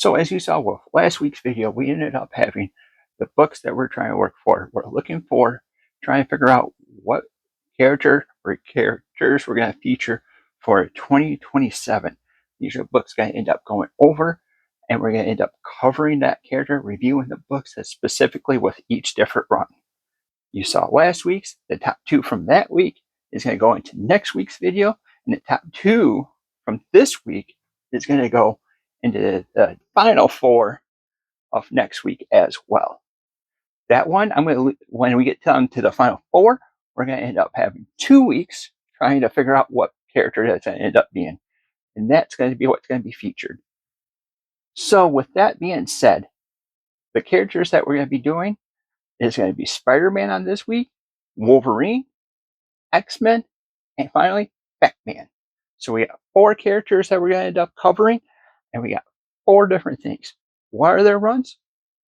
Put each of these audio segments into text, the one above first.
So as you saw with last week's video, we ended up having the books that we're trying to work for. We're looking for, trying to figure out what characters we're going to feature for 2027. These are books going to end up going over, and we're going to end up covering that character, reviewing the books specifically with each different run. You saw last week's, the top 2 from that week is going to go into next week's video, and the top 2 from this week is going to go into the final 4 of next week as well. That one, when we get down to the final 4, we're going to end up having 2 weeks trying to figure out what character that's going to end up being. And that's going to be what's going to be featured. So with that being said, the characters that we're going to be doing is going to be Spider-Man on this week, Wolverine, X-Men, and finally, Batman. So we got 4 characters that we're going to end up covering, and we got 4 different things. What are their runs?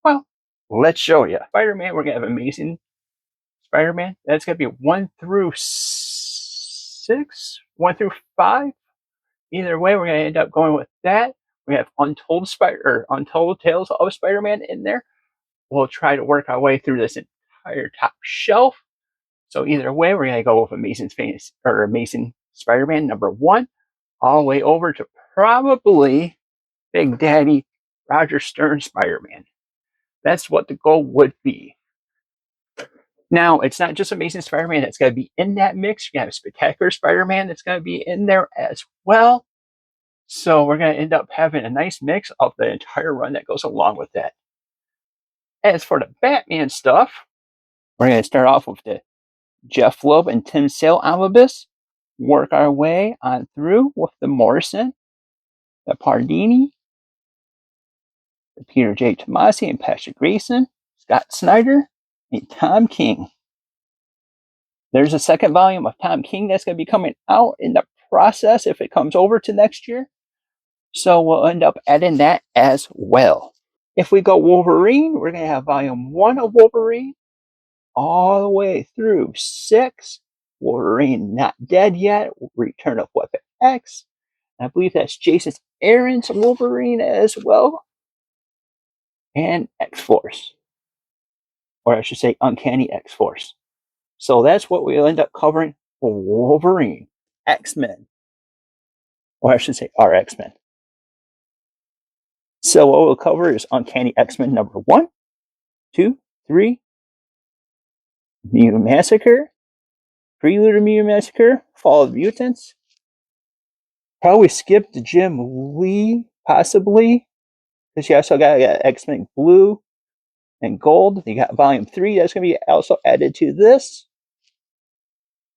Well, let's show you. Spider-Man, we're going to have Amazing Spider-Man. That's going to be 1 through 6, 1 through 5. Either way, we're going to end up going with that. We have Untold Tales of Spider-Man in there. We'll try to work our way through this entire top shelf. So either way, we're going to go with Amazing Spider-Man number 1, all the way over to probably Big Daddy Roger Stern Spider-Man. That's what the goal would be. Now, it's not just Amazing Spider-Man that's going to be in that mix. You have Spectacular Spider-Man that's going to be in there as well. So we're going to end up having a nice mix of the entire run that goes along with that. As for the Batman stuff, we're going to start off with the Jeff Loeb and Tim Sale omnibus, work our way on through with the Morrison, the Pardini, the Peter J. Tomasi and Patrick Grayson, Scott Snyder, and Tom King. There's a second volume of Tom King that's going to be coming out in the process if it comes over to next year. So we'll end up adding that as well. If we go Wolverine, we're going to have volume 1 of Wolverine all the way through 6. Wolverine Not Dead Yet, Return of Weapon X. I believe that's Jason Aaron's Wolverine as well. And X-Force. Or I should say Uncanny X-Force. So that's what we'll end up covering for Wolverine. X-Men. Or I should say our X-Men. So what we'll cover is Uncanny X-Men number 1, 2, 3, Mutant Massacre, Prelude to Mutant Massacre, Fall of the Mutants. Probably skipped Jim Lee, possibly, because you also got X-Men Blue and Gold. You got Volume 3 that's going to be also added to this,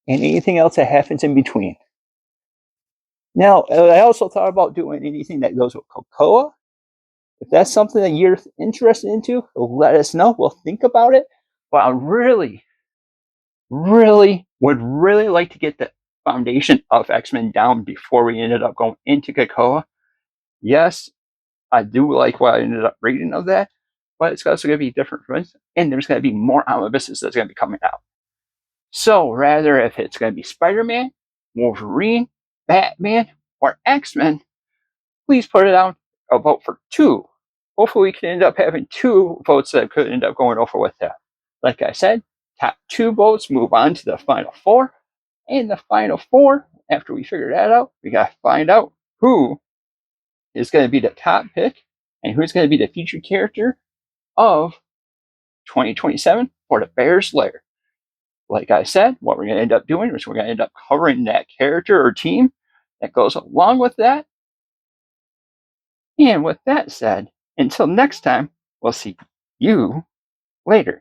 and anything else that happens in between. Now, I also thought about doing anything that goes with Cocoa. If that's something that you're interested into, let us know. We'll think about it. But I really would like to get the foundation of X-Men down before we ended up going into Cocoa. Yes, I do like what I ended up reading of that, but it's also going to be different from it, and there's going to be more omnibuses that's going to be coming out. So rather, if it's going to be Spider-Man, Wolverine, Batman, or X-Men, please put it down a vote for 2. Hopefully we can end up having 2 votes that could end up going over with that. Like I said, top 2 votes move on to the final 4. And the final 4, after we figure that out, we got to find out who is going to be the top pick and who's going to be the featured character of 2027 for the Bears Lair. Like I said, what we're going to end up doing is we're going to end up covering that character or team that goes along with that. And with that said, until next time, we'll see you later.